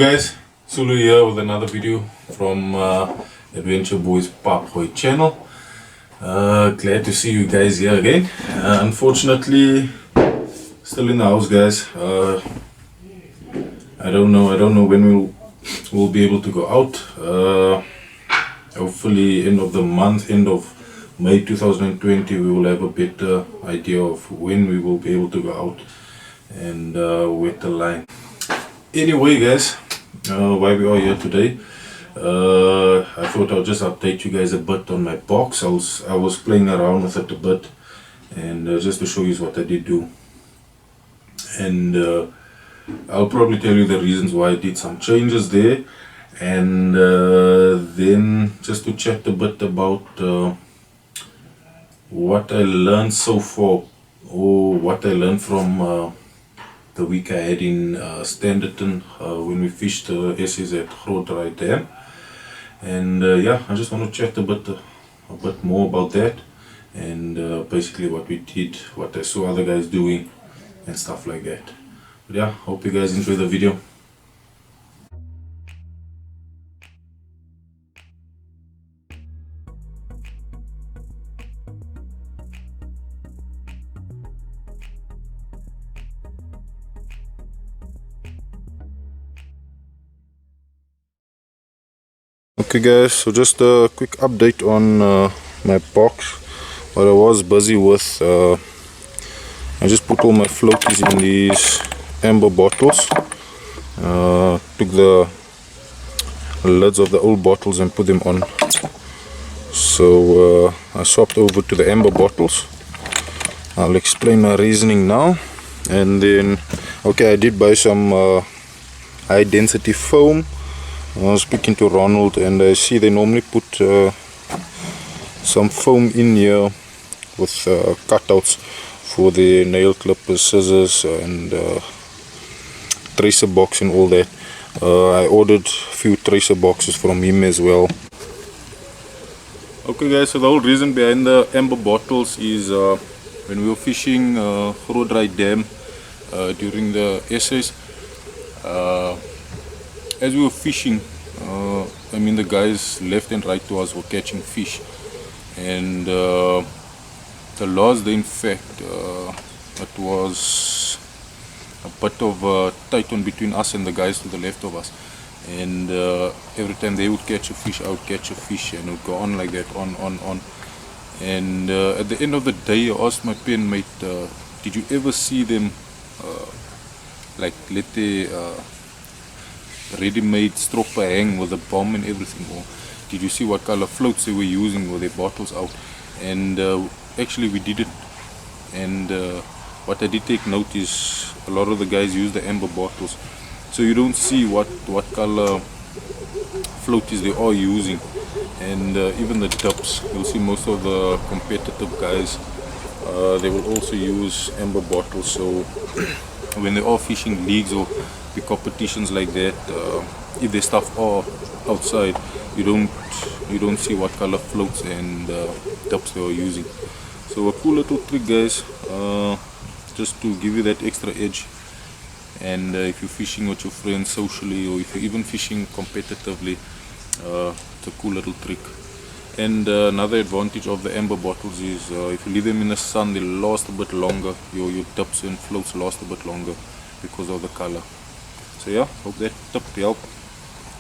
guys, Sulu here with another video from Adventure Boys PapGooi channel. Glad to see you guys here again. Unfortunately, still in the house, guys. I don't know when we'll be able to go out. Hopefully end of the month, end of May 2020, we will have a better idea of when we will be able to go out and wet the line. Anyway, guys, why we are here today, I thought I'll just update you guys a bit on my box. I was playing around with it a bit, and just to show you what I did do, and I'll probably tell you the reasons why I did some changes there, and then just to chat a bit about what I learned so far, or what I learned from the week I had in Standerton when we fished the essays at Grootdried Dam. And yeah, I just want to chat a bit more about that, and basically what we did, what I saw other guys doing and stuff like that. But yeah, hope you guys enjoy the video. Okay guys, so just a quick update on my box. What I was busy with, I just put all my floaties in these amber bottles. Took the lids of the old bottles and put them on. So I swapped over to the amber bottles. I'll explain my reasoning now. And then, okay, I did buy some high density foam. I was speaking to Ronald, and I see they normally put some foam in here with cutouts for the nail clippers, scissors, and tracer box and all that. I ordered a few tracer boxes from him as well. Okay guys, so the whole reason behind the amber bottles is when we were fishing Grootdried Dam during the essays. As we were fishing, I mean the guys left and right to us were catching fish, and the last day, in fact, it was a bit of a tight one between us and the guys to the left of us, and every time they would catch a fish, I would catch a fish, and it would go on like that, on. And at the end of the day, I asked my pen mate, did you ever see them like let the ready-made stropper hang with a bomb and everything, or did you see what color floats they were using with their bottles out? And actually we did it, and what I did take note is a lot of the guys use the amber bottles, so you don't see what color floaties they are using. And even the dips, you'll see most of the competitive guys, they will also use amber bottles. So when they are fishing leagues or the competitions like that, if their stuff are outside, you don't see what color floats and dips they are using. So a cool little trick, guys, just to give you that extra edge. And if you're fishing with your friends socially, or if you're even fishing competitively, it's a cool little trick. And another advantage of the amber bottles is if you leave them in the sun, they last a bit longer. Your dips and floats last a bit longer because of the color. So yeah, hope that tip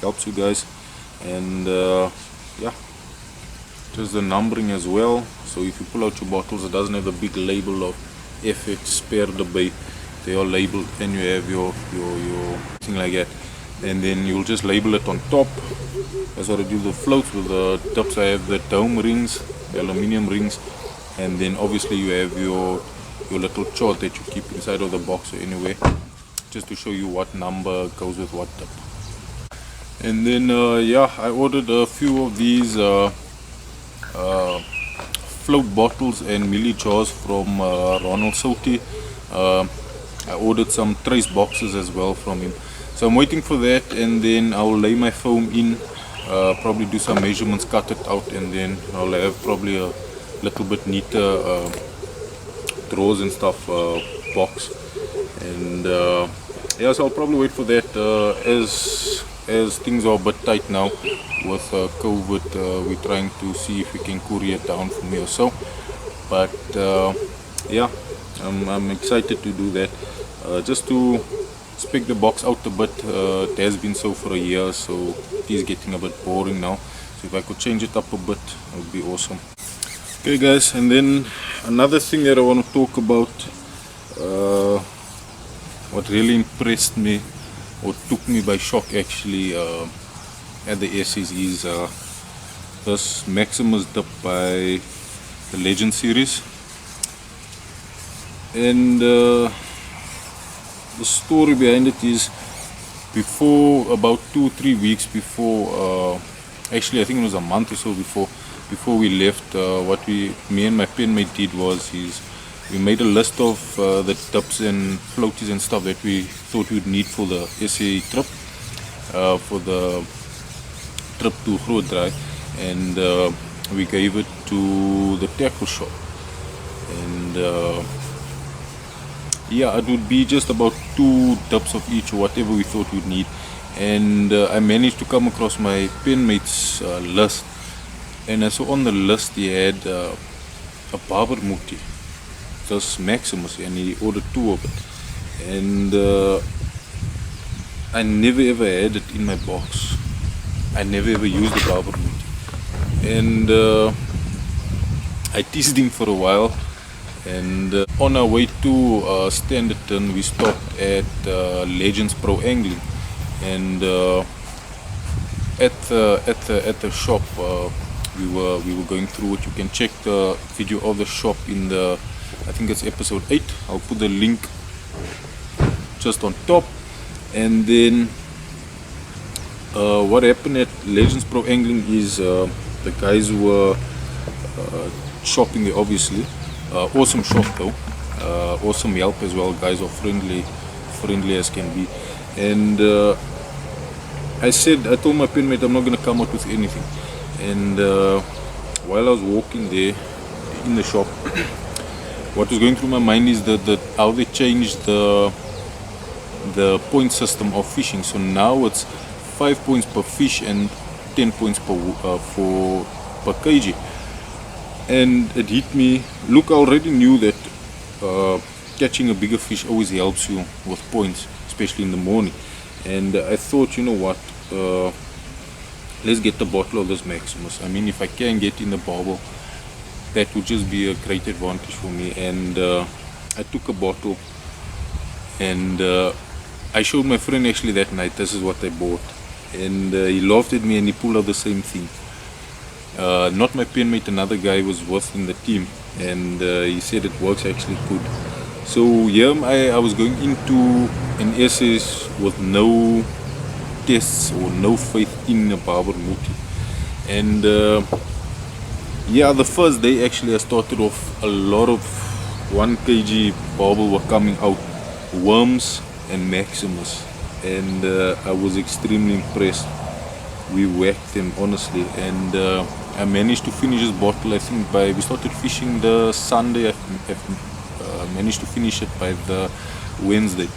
helps you guys. And yeah, just the numbering as well. So if you pull out your bottles, it doesn't have the big label of FX spare the bait. They are labeled, and you have your thing like that, and then you'll just label it on top. That's what I do with the floats. With the tips, I have the dome rings, the aluminium rings, and then obviously you have your little chart that you keep inside of the box or anywhere, just to show you what number goes with what tip. And then yeah, I ordered a few of these float bottles and milli jars from Ronald Sauti. I ordered some trace boxes as well from him, so I'm waiting for that, and then I'll lay my foam in, probably do some measurements, cut it out, and then I'll have probably a little bit neater drawers and stuff box. And yeah, so I'll probably wait for that as things are a bit tight now with COVID. We're trying to see if we can courier it down from here or so. But yeah, I'm excited to do that. Just to spec the box out a bit. It has been so for a year, so it is getting a bit boring now. So if I could change it up a bit, it would be awesome. Okay guys, and then another thing that I want to talk about, what really impressed me or took me by shock actually at the essays is this Maximus dip by the Legend series. And the story behind it is, before about 2-3 weeks before, actually I think it was a month or so before we left, what me and my penmate did was we made a list of the dips and floaties and stuff that we thought we'd need for the SA trip, for the trip to Groot Draai, and we gave it to the tackle shop. And yeah, it would be just about 2 dips of each or whatever we thought we'd need. And I managed to come across my penmate's list, and I saw on the list he had a barber muti, this Maximus, and he ordered 2 of it. And I never ever had it in my box. I never ever used the barber muti. And I teased him for a while. And on our way to Standerton, we stopped at Legends Pro Angling, and at the shop we were going through it. You can check the video of the shop in the, I think it's episode 8. I'll put the link just on top. And then what happened at Legends Pro Angling is the guys who were shopping there, obviously. Awesome shop though, awesome help as well. Guys are friendly as can be. And I told my penmate I'm not gonna come out with anything. And while I was walking there in the shop, what was going through my mind is how they changed the point system of fishing. So now it's 5 points per fish and 10 points per kg. And it hit me. Look, I already knew that catching a bigger fish always helps you with points, especially in the morning. And I thought, you know what, let's get the bottle of this Maximus. I mean, if I can get in the barbel, that would just be a great advantage for me. And I took a bottle, and I showed my friend actually that night, this is what I bought. And he laughed at me and he pulled out the same thing. Not my penmate, another guy was in the team, and he said it works actually good. So yeah, I was going into an SS with no tests or no faith in a barber muti. And yeah, the first day actually I started off, a lot of 1 kg barbel were coming out, worms and Maximus, and I was extremely impressed. We whacked them honestly. And I managed to finish this bottle, I think we started fishing the Sunday. I managed to finish it by the Wednesday.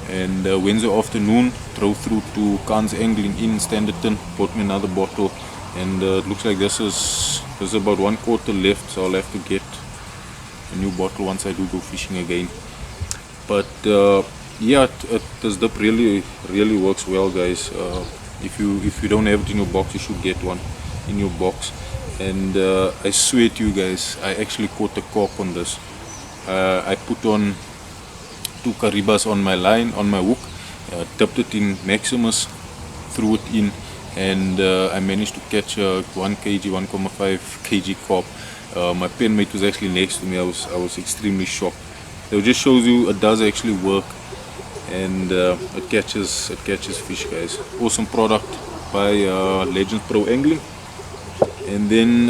And Wednesday afternoon, drove through to Khan's Angling in Standerton, bought me another bottle. And it looks like this is about 1/4 left, so I'll have to get a new bottle once I do go fishing again. But yeah, this dip really works well, guys. If you don't have it in your box, you should get one in your box. And I swear to you guys, I actually caught a carp on this. I put on 2 caribas on my line, on my hook, dipped it in Maximus, threw it in, and I managed to catch a 1 kg, 1.5 kg carp. My penmate was actually next to me. I was extremely shocked. It just shows you it does actually work, and it catches fish, guys. Awesome product by Legends Pro Angling. And then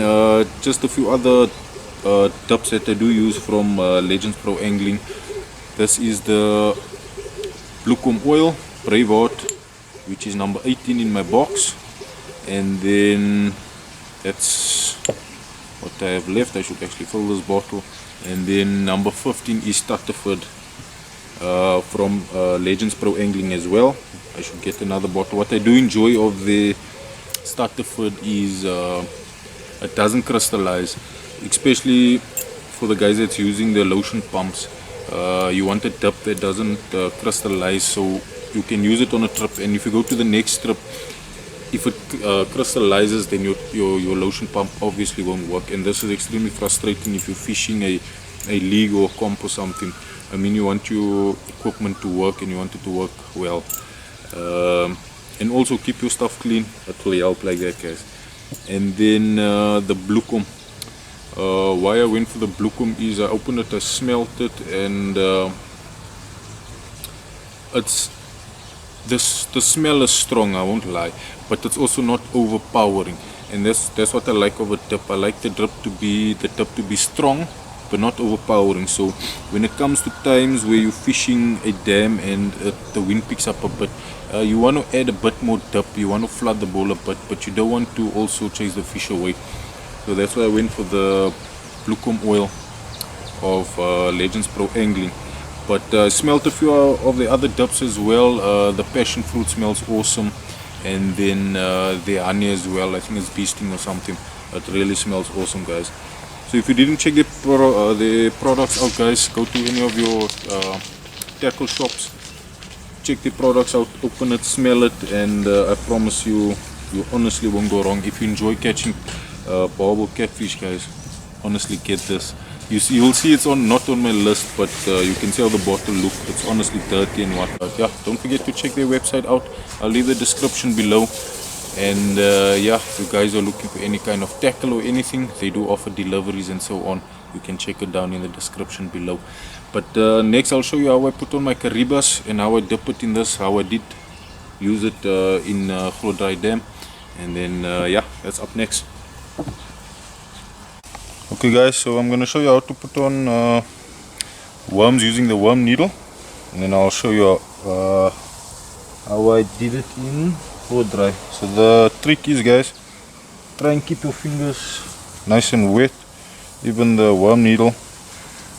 just a few other dips that I do use from Legends Pro Angling. This is the Blue Comb Oil Braveheart, which is number 18 in my box. And then that's what I have left. I should actually fill this bottle. And then number 15 is Stutterford from Legends Pro Angling as well. I should get another bottle. What I do enjoy of the starter feed is it doesn't crystallize, especially for the guys that's using the lotion pumps. You want a dip that doesn't crystallize, so you can use it on a trip, and if you go to the next trip, if it crystallizes, then your lotion pump obviously won't work, and this is extremely frustrating if you're fishing a league or comp or something. I mean, you want your equipment to work and you want it to work well, and also keep your stuff clean. That will help like that, guys. And then the Bluecom. Why I went for the Bluecom is I opened it, I smelled it, and the smell is strong, I won't lie, but it's also not overpowering, and that's what I like of a dip. I like the dip to be strong but not overpowering. So when it comes to times where you're fishing a dam and the wind picks up a bit, you want to add a bit more dip, you want to flood the bowl a bit, but you don't want to also chase the fish away. So that's why I went for the Bluecom oil of Legends Pro Angling. But I smelled a few of the other dips as well. The passion fruit smells awesome, and then the honey as well. I think it's bee sting or something. It really smells awesome, guys. So if you didn't check the products out, guys, go to any of your tackle shops, check the products out, open it, smell it, and I promise you honestly won't go wrong. If you enjoy catching barbel catfish, guys, honestly get this. You'll see it's not on my list, but you can see how the bottle look. It's honestly dirty and whatnot. Yeah, don't forget to check their website out. I'll leave the description below. And yeah, if you guys are looking for any kind of tackle or anything, they do offer deliveries and so on. You can check it down in the description below. But next I'll show you how I put on my Caribas and how I dip it in this, how I did use it in Dry Dam. And then yeah, that's up next. Okay guys, so I'm going to show you how to put on worms using the worm needle, and then I'll show you how I did it in Dry. So the trick is, guys, try and keep your fingers nice and wet, even the worm needle,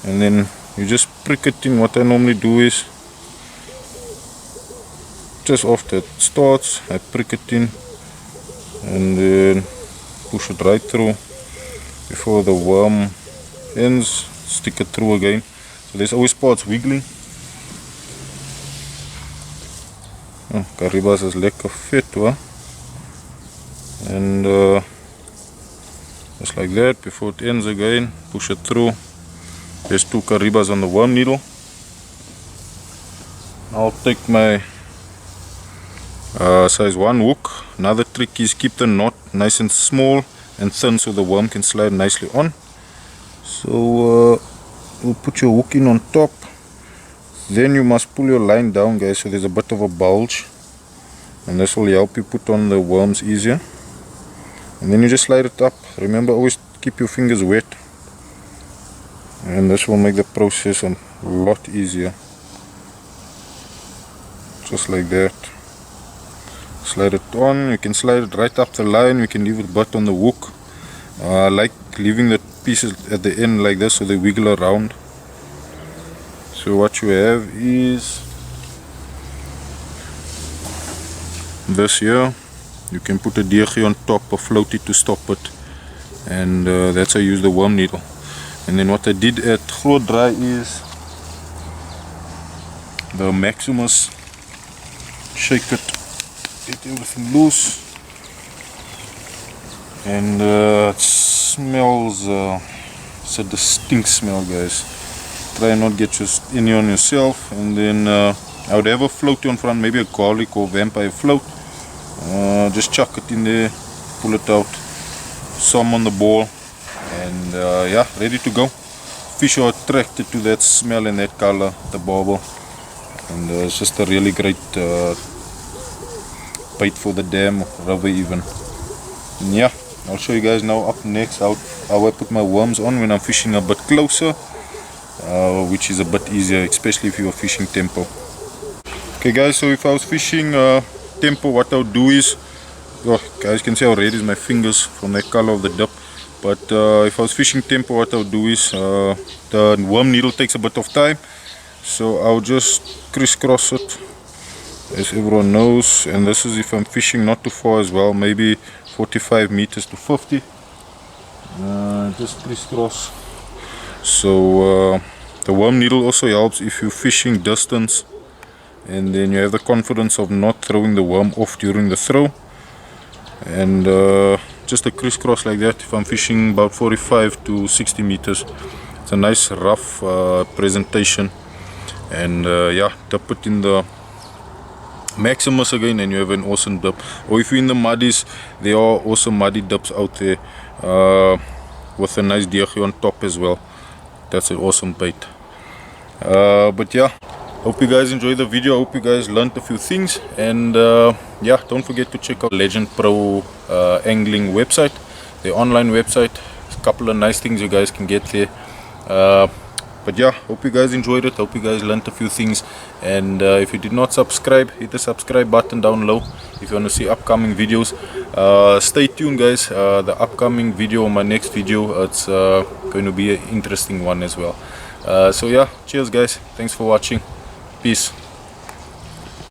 and then you just prick it in. What I normally do is just after it starts, I prick it in and then push it right through. Before the worm ends, stick it through again. So there's always parts wiggling. Oh, Caribas is lekker vet hoor. And just like that, before it ends again, push it through. There's 2 Caribas on the worm needle. I'll take my size 1 hook. Another trick is keep the knot nice and small and thin so the worm can slide nicely on. So you'll put your hook in on top, then you must pull your line down, guys, so there's a bit of a bulge, and this will help you put on the worms easier. And then you just slide it up. Remember, always keep your fingers wet, and this will make the process a lot easier. Just like that. Slide it on. You can slide it right up the line. You can leave it butt on the hook. I like leaving the pieces at the end like this so they wiggle around. So what you have is this here. You can put a DG on top, a floaty to stop it, and that's how I use the worm needle. And then what I did at Dry is the Maximus. Shake it, get everything loose, and it smells, it's a distinct smell, guys. Try not get any on yourself. And then I would have a floaty on front, maybe a garlic or vampire float. Just chuck it in there, pull it out, some on the ball, and yeah, ready to go. Fish are attracted to that smell and that color, the barbel, and it's just a really great bait for the dam, river even. And yeah, I'll show you guys now up next how I put my worms on when I'm fishing a bit closer, which is a bit easier, especially if you're fishing tempo. Okay guys, so if I was fishing tempo, what I would do is, oh, guys can see how red is my fingers from the color of the dip. But if I was fishing tempo, what I would do is, the worm needle takes a bit of time. So I'll just crisscross it, as everyone knows, and this is if I'm fishing not too far as well, maybe 45 meters to 50. Just crisscross. So the worm needle also helps if you're fishing distance, and then you have the confidence of not throwing the worm off during the throw. And just a crisscross like that if I'm fishing about 45 to 60 meters. It's a nice rough presentation. And yeah, dip it in the Maximus again and you have an awesome dip. Or if you're in the muddies, there are also muddy dips out there with a nice DG on top as well. That's an awesome bait. But yeah, hope you guys enjoyed the video. Hope you guys learned a few things. And yeah, don't forget to check out Legend Pro angling website, the online website. There's a couple of nice things you guys can get there. But yeah, hope you guys enjoyed it. Hope you guys learned a few things. And if you did not subscribe, hit the subscribe button down low if you want to see upcoming videos. Stay tuned, guys. The upcoming video, my next video, it's going to be an interesting one as well. So yeah, cheers guys, thanks for watching, peace.